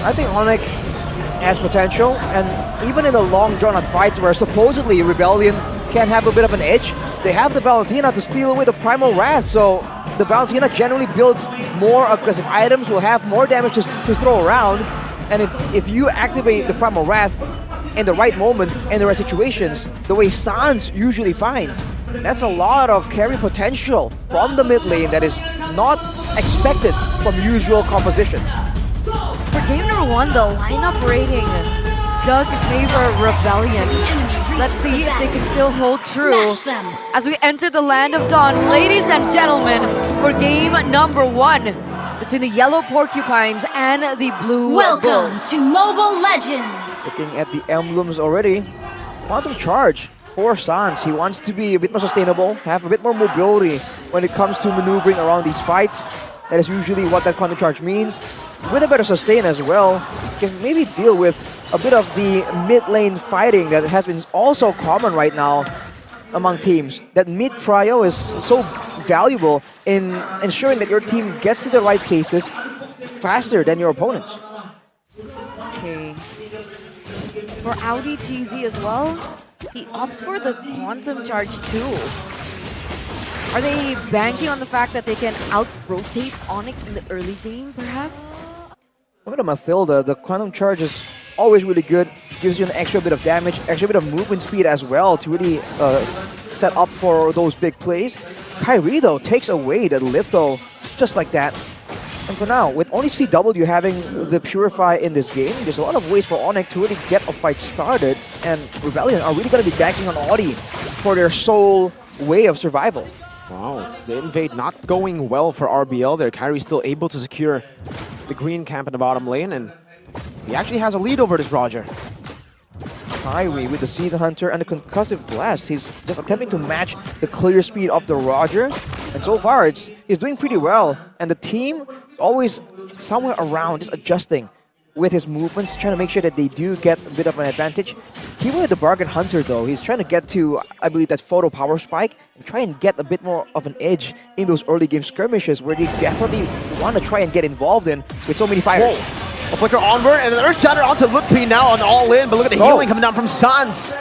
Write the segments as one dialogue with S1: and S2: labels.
S1: I think Onic has potential, and even in the long drawn-out fights where supposedly Rebellion can have a bit of an edge, they have the Valentina to steal away the Primal Wrath, so the Valentina generally builds more aggressive items, will have more damage to throw around, and if you activate the Primal Wrath in the right moment, in the right situations, the way Sans usually finds, that's a lot of carry potential from the mid lane that is not expected from usual compositions.
S2: For game number 1, the lineup rating does favor Rebellion. Let's see if they can still hold true as we enter the land of dawn. Ladies and gentlemen, for game number 1 between the yellow porcupines and the blue
S3: Welcome
S2: bulls.
S3: to Mobile Legends!
S1: Looking at the emblems already, Quantum Charge for Sans. He wants to be a bit more sustainable, have a bit more mobility when it comes to maneuvering around these fights. That is usually what that Quantum Charge means. With a better sustain as well, can maybe deal with a bit of the mid lane fighting that has been also common right now among teams. That mid prio is so valuable in ensuring that your team gets to the right places faster than your opponents.
S2: Okay. For Audi TZ as well, he opts for the Quantum Charge too. Are they banking on the fact that they can out-rotate Onic in the early game, perhaps?
S1: Look at Mathilda, the Quantum Charge is always really good, gives you an extra bit of damage, extra bit of movement speed as well to really set up for those big plays. Kyrie though takes away the Litho just like that. And for now, with only CW having the Purify in this game, there's a lot of ways for Onic to really get a fight started, and Rebellion are really going to be banking on Audi for their sole way of survival.
S4: Wow, the invade not going well for RBL there. Kyrie still able to secure the green camp in the bottom lane, and he actually has a lead over this Roger.
S1: Kyrie with the Season Hunter and the Concussive Blast. He's just attempting to match the clear speed of the Roger, and so far he's doing pretty well. And the team is always somewhere around, just adjusting with his movements, trying to make sure that they do get a bit of an advantage. He with the Bargain Hunter though, he's trying to get to, I believe, that Photo Power Spike and try and get a bit more of an edge in those early game skirmishes where they definitely want to try and get involved in with so many fighters.
S4: Whoa. A flicker onward, and another shatter onto Lutpi now on all in, but look at the healing coming down from Sans.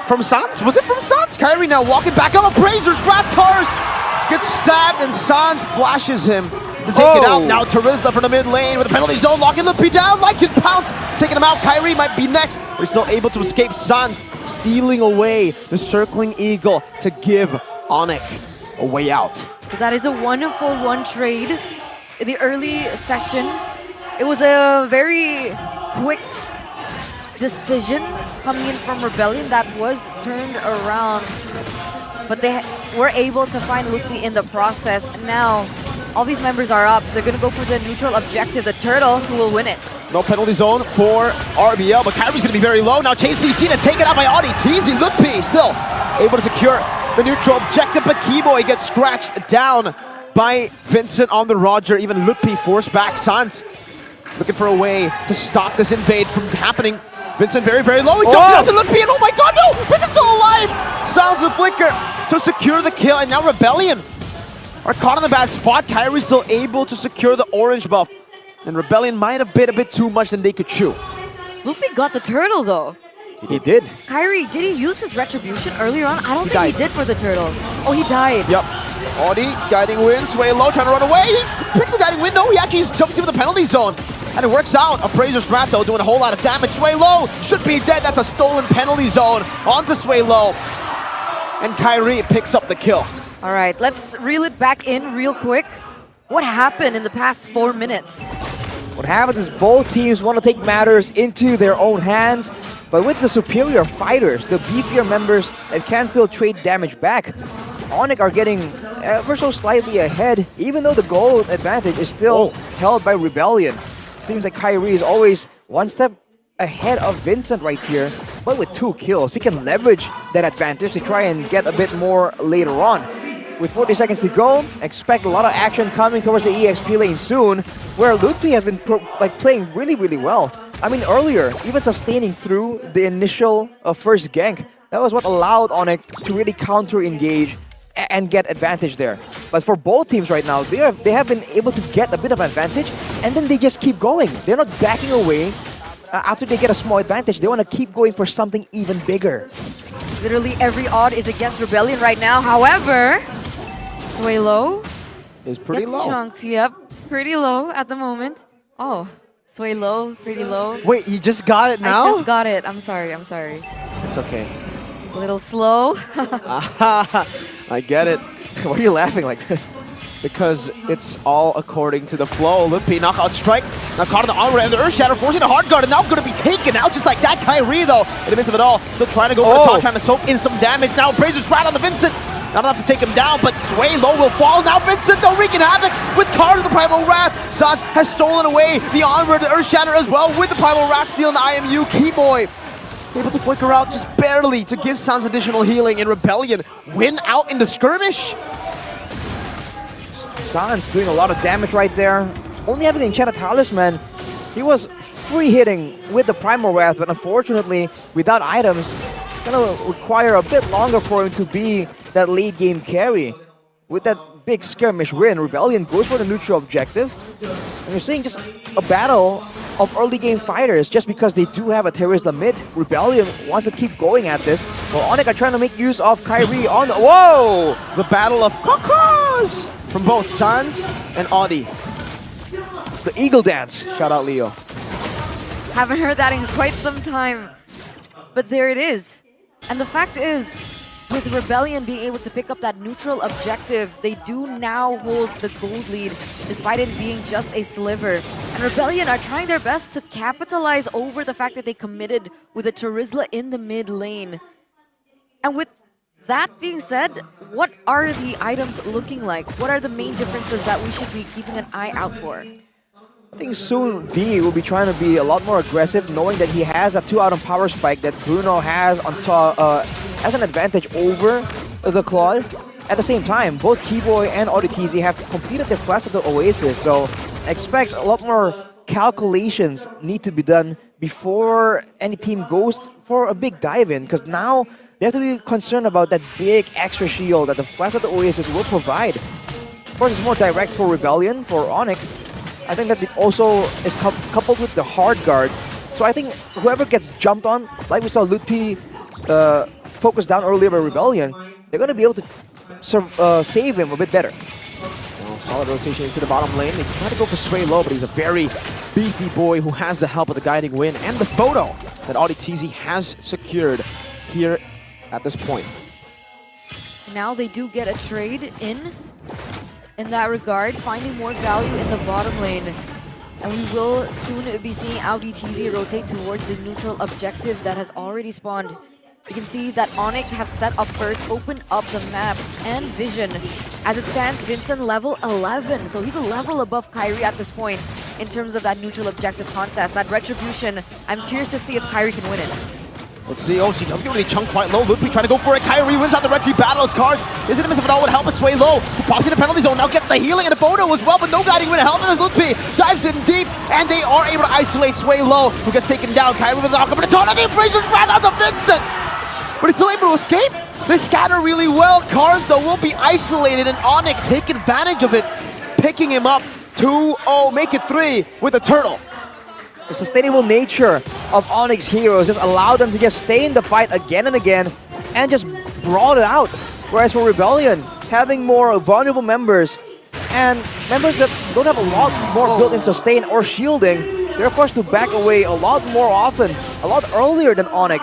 S4: From Sans? Was it from Sans? Kyrie now walking back on Appraisers, Raptors gets stabbed, and Sans flashes him to take it out. Now Tarizla from the mid lane with the penalty zone, locking Lutpi down, like it pounce, taking him out. Kyrie might be next, but he's still able to escape. Sans stealing away the circling eagle to give Onic a way out.
S2: So that is a 1-for-1 trade in the early session. It was a very quick decision coming in from Rebellion that was turned around, but they were able to find Lutpi in the process. Now, all these members are up. They're going to go for the neutral objective, the turtle, who will win it.
S4: No penalty zone for RBL, but Kyrie's going to be very low. Now Chase CC to take it out by Audi. Teasy, Lutpi still able to secure the neutral objective, but Keyboy gets scratched down by Vincent on the Roger. Even Lutpi forced back. Sans looking for a way to stop this invade from happening. Vincent very, very low. He jumps out to Lutpi, and oh my god, no! Vincent's still alive! Sans with Flicker to secure the kill, and now Rebellion are caught in the bad spot. Kyrie's still able to secure the orange buff, and Rebellion might have bit a bit too much than they could chew.
S2: Lutpi got the turtle though.
S1: He did.
S2: Kyrie, did he use his retribution earlier on? I don't think he did for the turtle. Oh, he died.
S4: Yep. Audi, guiding win, Sway low, trying to run away. He picks the guiding win. No, he actually just jumps into the penalty zone. And it works out. Appraiser's Rat, though, doing a whole lot of damage. Sway low should be dead. That's a stolen penalty zone onto Sway low. And Kyrie picks up the kill.
S2: All right, let's reel it back in real quick. What happened in the past 4 minutes?
S1: What happens is both teams want to take matters into their own hands, but with the superior fighters, the beefier members that can still trade damage back, Onic are getting ever so slightly ahead, even though the goal advantage is still held by Rebellion. Seems like Kyrie is always one step ahead of Vincent right here, but with 2 kills, he can leverage that advantage to try and get a bit more later on. With 40 seconds to go, expect a lot of action coming towards the EXP lane soon, where Lutpi has been playing really, really well. I mean, earlier, even sustaining through the initial first gank, that was what allowed Onic to really counter-engage and get advantage there. But for both teams right now, they have been able to get a bit of advantage and then they just keep going. They're not backing away. After they get a small advantage, they want to keep going for something even bigger.
S2: Literally every odd is against Rebellion right now. However, Sway low.
S4: Is pretty
S2: Gets
S4: low.
S2: chunked, yep. Pretty low at the moment. Oh, Sway low, pretty low.
S4: Wait, you just got it now?
S2: I just got it. I'm sorry, I'm sorry.
S4: It's okay.
S2: A little slow.
S4: I get it.
S1: Why are you laughing like that?
S4: Because it's all according to the flow. Lippy, knockout strike. Now caught in the onward and the Earth Shatter, forcing a hard guard, and now going to be taken out just like that. Kyrie, though, in the midst of it all, still trying to go for the top, trying to soak in some damage. Now Brazer's right on the Vincent. Not enough to take him down, but Sway low will fall. Now Vincent, though, wreaking havoc with Card of the Primal Wrath. Sans has stolen away the onward, the Earth Shatter as well, with the Primal Wrath stealing the IMU. Keyboy able to flicker out just barely to give Sans additional healing, and Rebellion win out in the skirmish.
S1: Sans doing a lot of damage right there. Only having Enchanted Talisman, he was free hitting with the Primal Wrath, but unfortunately, without items, it's gonna require a bit longer for him to be that late game carry. With that big skirmish win, Rebellion goes for the neutral objective. And you're seeing just a battle of early game fighters just because they do have a Terrorist mid. Rebellion wants to keep going at this. Well, Onic are trying to make use of Kyrie on the... Whoa!
S4: The battle of Cocos from both Sans and Audi.
S1: The Eagle Dance.
S4: Shout out Leo.
S2: Haven't heard that in quite some time. But there it is. And the fact is, with Rebellion being able to pick up that neutral objective, they do now hold the gold lead, despite it being just a sliver. And Rebellion are trying their best to capitalize over the fact that they committed with a Terizla in the mid lane. And with that being said, what are the items looking like? What are the main differences that we should be keeping an eye out for?
S1: I think soon D will be trying to be a lot more aggressive, knowing that he has a 2-item power spike that Bruno has on top, has an advantage over the Claude. At the same time, both Keyboy and Auditizi have completed their Flash of the Oasis, so expect a lot more calculations need to be done before any team goes for a big dive in, because now they have to be concerned about that big extra shield that the Flash of the Oasis will provide. Of course, it's more direct for Rebellion, for Onic. I think that it also is coupled with the hard guard. So I think whoever gets jumped on, like we saw Lutpi focus down earlier by Rebellion, they're going to be able to save him a bit better.
S4: Well, solid rotation into the bottom lane. They try to go for Sway low, but he's a very beefy boy who has the help of the guiding wind and the photo that Auditizi has secured here at this point.
S2: Now they do get a trade in that regard, finding more value in the bottom lane. And we will soon be seeing Auditizi rotate towards the neutral objective that has already spawned. You can see that Onic have set up first, opened up the map and vision. As it stands, Vincent level 11, so he's a level above Kyrie at this point in terms of that neutral objective contest. That Retribution, I'm curious to see if Kyrie can win it.
S4: Let's see, OCW really chunked quite low. Lutpi trying to go for it. Kyrie wins out the retry battle. His cards is in the midst of it all with help, but Sway low. He pops in the penalty zone, now gets the healing and the photo as well, but no guiding win to help him as Lutpi dives in deep, and they are able to isolate Sway low, who gets taken down. Kyrie with the knock up and a ton of the Brazers right out to Vincent! But he's still able to escape. They scatter really well. Cards, though, will be isolated, and Onic take advantage of it, picking him up 2-0, make it 3 with a turtle.
S1: The sustainable nature of Onic's heroes just allow them to just stay in the fight again and again and just brawl it out. Whereas for Rebellion, having more vulnerable members and members that don't have a lot more built-in sustain or shielding, they're forced to back away a lot more often, a lot earlier than Onic.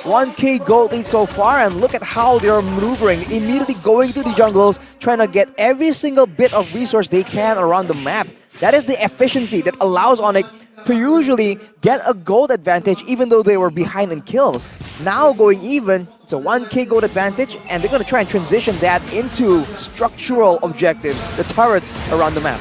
S1: 1k gold lead so far, and look at how they're maneuvering, immediately going to the jungles, trying to get every single bit of resource they can around the map. That is the efficiency that allows Onic to usually get a gold advantage even though they were behind in kills. Now going even, it's a 1k gold advantage, and they're going to try and transition that into structural objectives, the turrets around the map.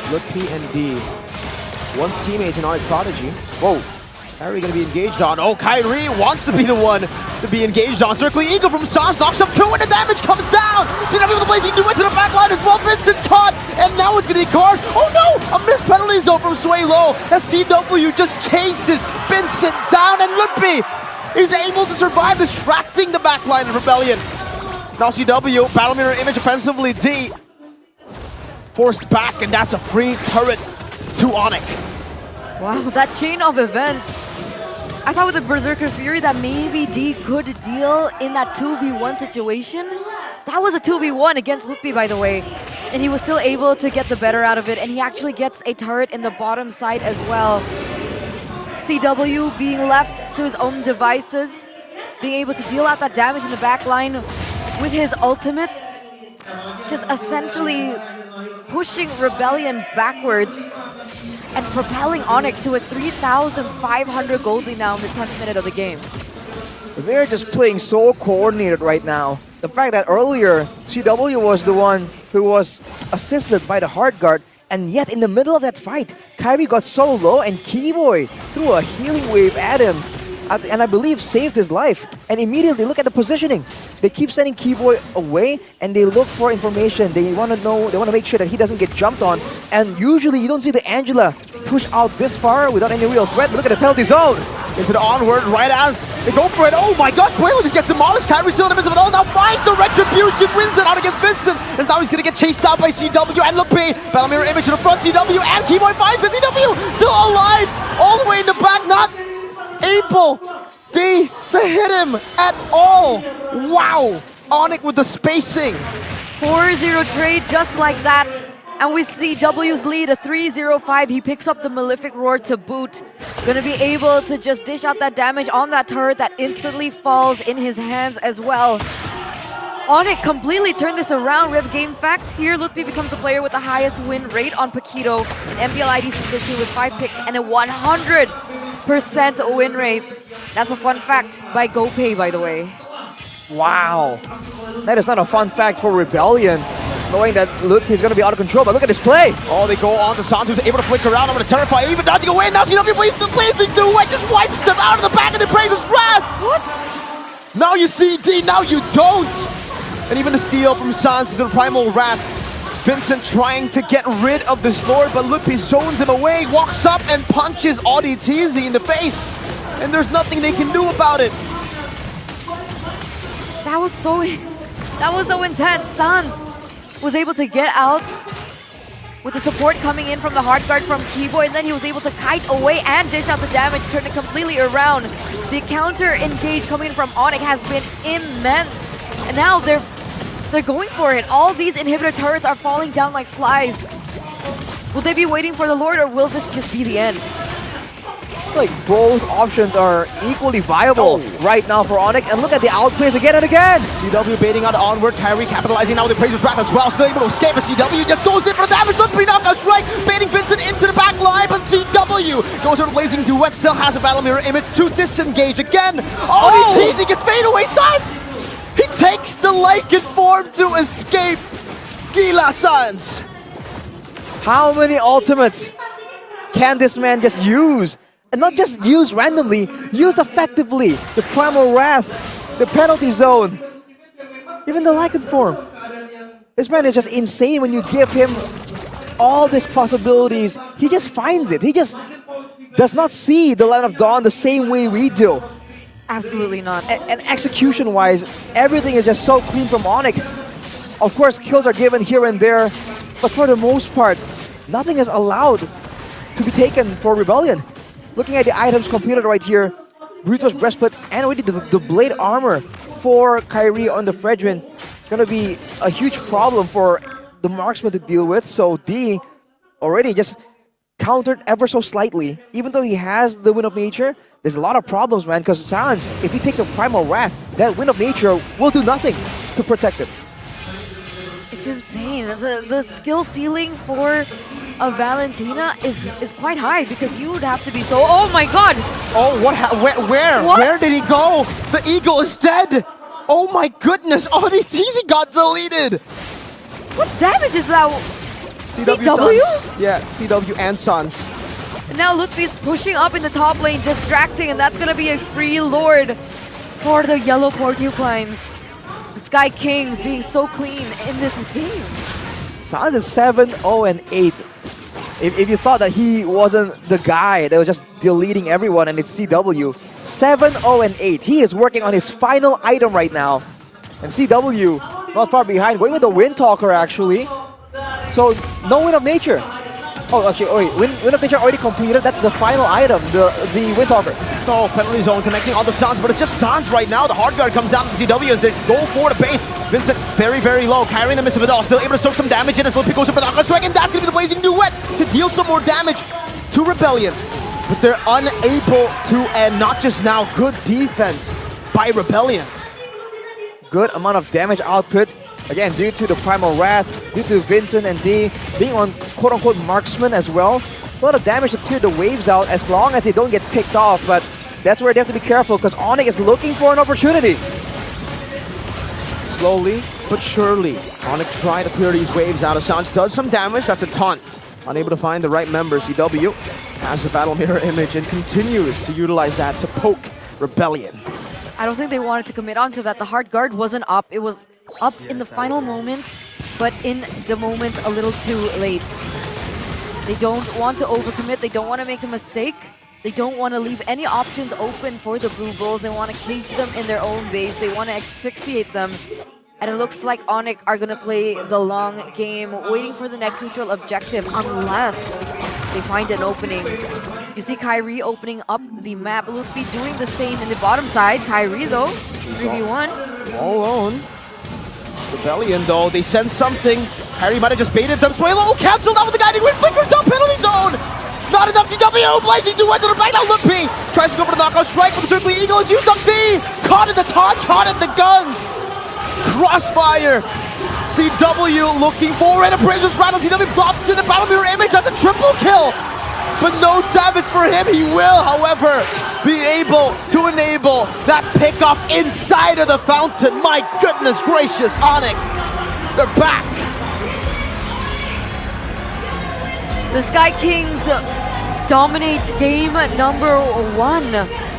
S4: Lutpi and D. Once teammates in Onic Prodigy. Whoa. Kyrie gonna be engaged on. Oh, Kyrie wants to be the one to be engaged on. Circling Eagle from Sans knocks up 2 and the damage comes down. CW with the blazing duet to the back line as well. Vincent caught, and now it's gonna be Card. Oh no! A missed penalty zone from Sway low as CW just chases Vincent down, and Lutpi is able to survive, distracting the back line of Rebellion. Now CW, Battle Mirror Image offensively, D. forced back, and that's a free turret to Onic.
S2: Wow, that chain of events. I thought with the Berserker's Fury that maybe D could deal in that 2v1 situation. That was a 2v1 against Lutfi, by the way. And he was still able to get the better out of it, and he actually gets a turret in the bottom side as well. CW being left to his own devices, being able to deal out that damage in the back line with his ultimate, just essentially pushing Rebellion backwards and propelling Onic to a 3,500 gold lead now in the 10th minute of the game.
S1: They're just playing so coordinated right now. The fact that earlier, CW was the one who was assisted by the hard guard, and yet in the middle of that fight, Kyrie got so low and Keyboy threw a healing wave at him, and I believe saved his life. And immediately, look at the positioning. They keep sending Keyboy away, and they look for information. They want to know, they want to make sure that he doesn't get jumped on. And usually, you don't see the Angela push out this far without any real threat. Look at the penalty zone.
S4: Into the onward, right as they go for it. Oh my gosh, Waylo just gets demolished. Kyrie still in the midst of it all. Now finds the retribution, wins it out against Vincent. As now he's going to get chased down by CW and Lupe. Battle mirror image to the front, CW and Keyboy finds it. CW still alive, all the way in the back, not able D to hit him at all. Wow, Onic with the spacing.
S2: 4-0 trade just like that. And we see W's lead, a 3-0-5. He picks up the Malefic Roar to boot. Gonna be able to just dish out that damage on that turret that instantly falls in his hands as well. Onic completely turned this around. We have game fact here. Lutfi becomes the player with the highest win rate on Paquito in MPL ID 13 with 5 picks and a 100% win rate. That's a fun fact by GoPay, by the way.
S1: Wow. That is not a fun fact for Rebellion, knowing that Lutfi is going to be out of control, but look at this play.
S4: Oh, they go on to Sans, who's able to flick around over the Terrify, even dodging away. Now CW plays the blazing duet, just wipes them out of the back and then prays his wrath.
S2: What?
S4: Now you see D, now you don't. And even the steal from Sans to the Primal Wrath. Vincent trying to get rid of this Lord, but Lutfi zones him away, walks up and punches ODTZ in the face. And there's nothing they can do about it.
S2: That was so intense. Sans was able to get out with the support coming in from the hard guard from Keyboy, and then he was able to kite away and dish out the damage, turn it completely around. The counter engage coming in from Onic has been immense, and now they're going for it. All these inhibitor turrets are falling down like flies. Will they be waiting for the Lord, or will this just be the end?
S1: Like both options are equally viable right now for Onic, and look at the outplays again and again.
S4: CW baiting out onward, Kyrie capitalizing now with the Praiser's Wrath as well, still able to escape, but CW just goes in for the damage, Lutfi knockout strike, baiting Vincent into the back line, but CW goes for the blazing duet, still has a battle mirror image to disengage again. ODTZ gets fade away, Sans! He takes the Lycan form to escape. Gila Sans!
S1: How many ultimates can this man just use? And not just use randomly, use effectively. The Primal Wrath, the penalty zone, even the Lycan form. This man is just insane when you give him all these possibilities. He just finds it. He just does not see the Land of Dawn the same way we do.
S2: Absolutely not.
S1: And execution-wise, everything is just so clean from Onic. Of course, kills are given here and there, but for the most part, nothing is allowed to be taken for Rebellion. Looking at the items completed right here, Brutus Breastplate and already the Blade Armor for Kyrie on the Fredrin. Gonna be a huge problem for the Marksman to deal with, so D already just countered ever so slightly. Even though he has the Wind of Nature, there's a lot of problems, man, because Sans, if he takes a Primal Wrath, that Wind of Nature will do nothing to protect him.
S2: It's insane. The skill ceiling for a Valentina is quite high, because you would have to be so... Oh my god!
S4: Oh, where?
S2: What?
S4: Where did he go? The Eagle is dead! Oh my goodness, ODTZ got deleted!
S2: What damage is that? CW?
S4: Sans. Yeah, CW and Sans.
S2: And now Lutfi's pushing up in the top lane, distracting, and that's gonna be a free Lord for the yellow porcupines. The Sky Kings being so clean in this game.
S1: Sans is 7-0-8. If you thought that he wasn't the guy that was just deleting everyone and it's CW, 7-0-8. He is working on his final item right now. And CW, not far behind, going with the Wind Talker actually. So no Wind of Nature. Oh, actually, wait, Wind of Nature already completed. That's the final item, the Windtalker.
S4: Oh, penalty zone connecting all the Suns, but it's just Suns right now. The hard guard comes down to the CW as they go for the base. Vincent very, very low, carrying the miss of it all. Still able to soak some damage in as Lil P goes for the knockout strike, and that's going to be the Blazing Duet to deal some more damage to Rebellion. But they're unable to end. Not just now, good defense by Rebellion.
S1: Good amount of damage output. Again, due to the Primal Wrath, due to Vincent and D being on quote-unquote marksman as well. A lot of damage to clear the waves out as long as they don't get picked off, but that's where they have to be careful because Onic is looking for an opportunity.
S4: Slowly but surely, Onic trying to clear these waves out of Sans. Does some damage, that's a ton. Unable to find the right member. CW has the battle mirror image and continues to utilize that to poke Rebellion.
S2: I don't think they wanted to commit onto that. The hard guard wasn't up. It was up in the final moments, but in the moments a little too late. They don't want to overcommit. They don't want to make a mistake. They don't want to leave any options open for the Blue Bulls. They want to cage them in their own base. They want to asphyxiate them. And it looks like Onic are going to play the long game, waiting for the next neutral objective, unless they find an opening. You see Kyrie opening up the map. Luke doing the same in the bottom side. Kyrie, though, 3v1.
S4: All alone. Rebellion, though, they sense something. Harry might have just baited them. Suelo canceled out with the guiding wind. Flickers up, penalty zone. Not enough CW. Blazing Duet to the right now. Lumpy tries to go for the knockout strike, but the Circle Eagle is used up D. Caught in the taunt, caught in the guns. Crossfire. CW looking for it. Appraiser's rattle. CW blocks in the battle mirror image. That's a triple kill. But no Savage for him. He will, however, be able to enable that pickoff inside of the fountain. My goodness gracious, Onic, they're back.
S2: The Sky Kings dominate game number 1.